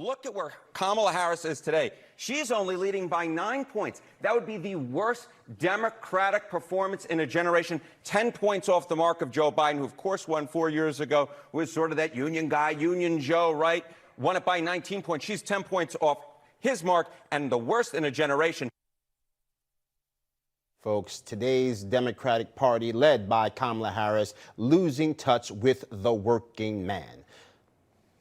look at where Kamala Harris is today. She's only leading by 9 points. That would be the worst Democratic performance in a generation, 10 points off the mark of Joe Biden, who, of course, won 4 years ago, was sort of that union guy, Union Joe, right? Won it by 19 points. She's 10 points off his mark and the worst in a generation. Folks, today's Democratic Party, led by Kamala Harris, losing touch with the working man.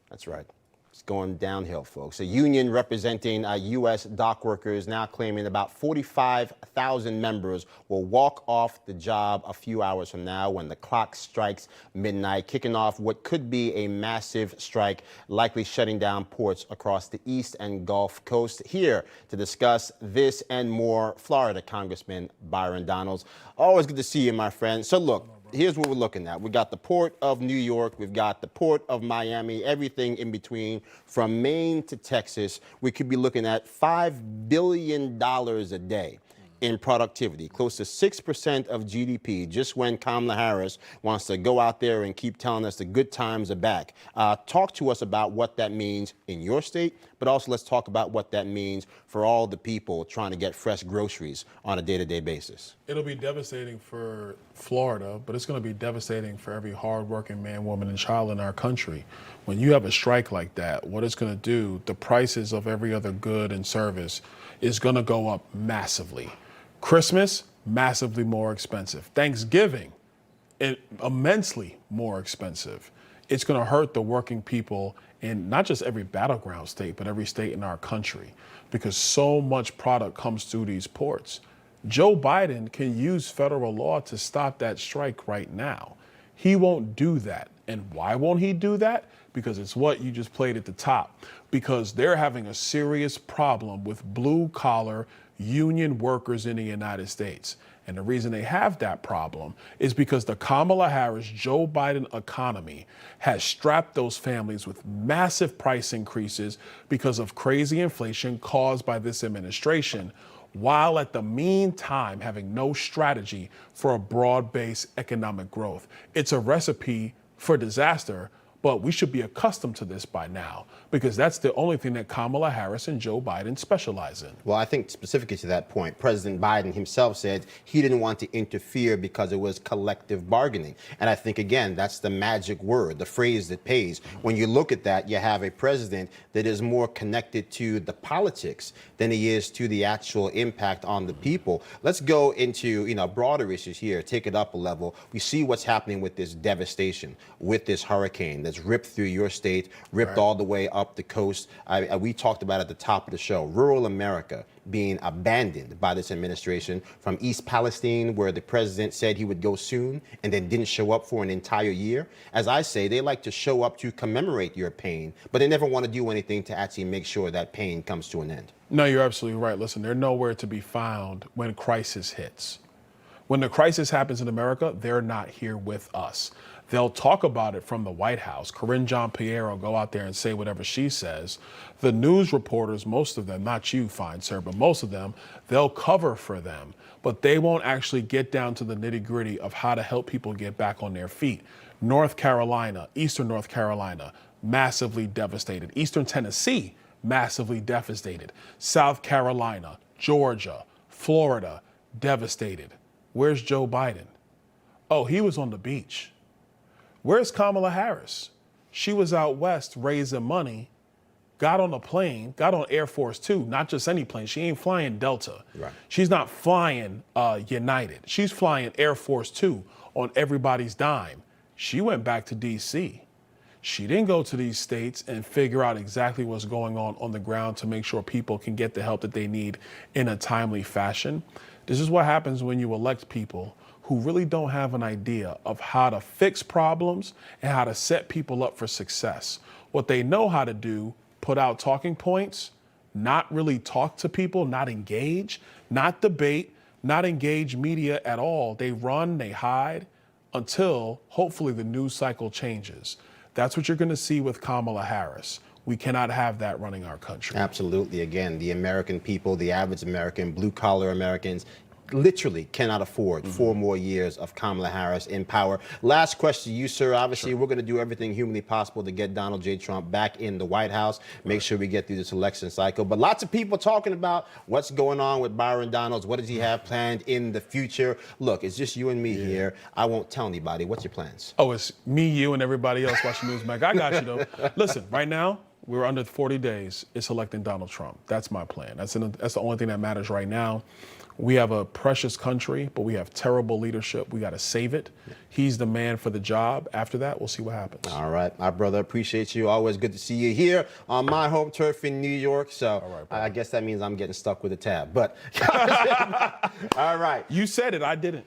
That's right. It's going downhill, folks. A union representing U.S. dock workers now claiming about 45,000 members will walk off the job a few hours from now when the clock strikes midnight, kicking off what could be a massive strike, likely shutting down ports across the East and Gulf Coast. Here to discuss this and more, Florida Congressman Byron Donalds. Always good to see you, my friend. So look, here's what we're looking at. We got the Port of New York. We've got the Port of Miami, everything in between from Maine to Texas. We could be looking at $5 billion a day in productivity, close to 6% of GDP, just when Kamala Harris wants to go out there and keep telling us the good times are back. Talk to us about what that means in your state, but also let's talk about what that means for all the people trying to get fresh groceries on a day-to-day basis. It'll be devastating for Florida, but it's going to be devastating for every hardworking man, woman, and child in our country. When you have a strike like that, what it's going to do, the prices of every other good and service is going to go up massively. Christmas, massively more expensive. Thanksgiving, immensely more expensive. It's going to hurt the working people in not just every battleground state, but every state in our country, because so much product comes through these ports. Joe Biden can use federal law to stop that strike right now. He won't do that. And why won't he do that? Because it's what you just played at the top. Because they're having a serious problem with blue-collar union workers in the United States. And the reason they have that problem is because the Kamala Harris, Joe Biden economy has strapped those families with massive price increases because of crazy inflation caused by this administration, while at the meantime having no strategy for a broad-based economic growth. It's a recipe for disaster, but we should be accustomed to this by now, because that's the only thing that Kamala Harris and Joe Biden specialize in. Well, I think specifically to that point, President Biden himself said he didn't want to interfere because it was collective bargaining. And I think, again, that's the magic word, the phrase that pays. When you look at that, you have a president that is more connected to the politics than he is to the actual impact on the people. Let's go into, broader issues here, take it up a level. We see what's happening with this devastation, with this hurricane that's ripped through your state, ripped all the way up the coast. We talked about at the top of the show, rural America being abandoned by this administration, from East Palestine, where the president said he would go soon and then didn't show up for an entire year. As I say, they like to show up to commemorate your pain, but they never want to do anything to actually make sure that pain comes to an end. No, you're absolutely right. Listen, they're nowhere to be found when crisis hits. When the crisis happens in America, they're not here with us. They'll talk about it from the White House. Karine Jean-Pierre will go out there and say whatever she says. The news reporters, most of them, not you, fine sir, but most of them, they'll cover for them. But they won't actually get down to the nitty-gritty of how to help people get back on their feet. North Carolina, Eastern North Carolina, massively devastated. Eastern Tennessee, massively devastated. South Carolina, Georgia, Florida, devastated. Where's Joe Biden? Oh, he was on the beach. Where's Kamala Harris? She was out west raising money, got on a plane, got on Air Force Two, not just any plane. She ain't flying Delta. Right. She's not flying United. She's flying Air Force Two on everybody's dime. She went back to D.C. She didn't go to these states and figure out exactly what's going on the ground to make sure people can get the help that they need in a timely fashion. This is what happens when you elect people who really don't have an idea of how to fix problems and how to set people up for success. What they know how to do, put out talking points, not really talk to people, not engage, not debate, not engage media at all. They run, they hide until hopefully the news cycle changes. That's what you're going to see with Kamala Harris. We cannot have that running our country. Absolutely. Again, the American people, the average American, blue-collar Americans, literally cannot afford 4 more years of Kamala Harris in power. Last question to you, sir. Obviously, we're going to do everything humanly possible to get Donald J. Trump back in the White House, make sure we get through this election cycle. But lots of people talking about what's going on with Byron Donalds. What does he have planned in the future? Look, it's just you and me here. I won't tell anybody. What's your plans? Oh, it's me, you, and everybody else watching Newsmax. I got you, though. Listen, right now, we're under 40 days. It's electing Donald Trump. That's my plan. That's the only thing that matters right now. We have a precious country, but we have terrible leadership. We got to save it. He's the man for the job. After that, we'll see what happens. All right, my brother, appreciate you. Always good to see you here on my home turf in New York. So I guess that means I'm getting stuck with a tab. But all right. You said it. I didn't.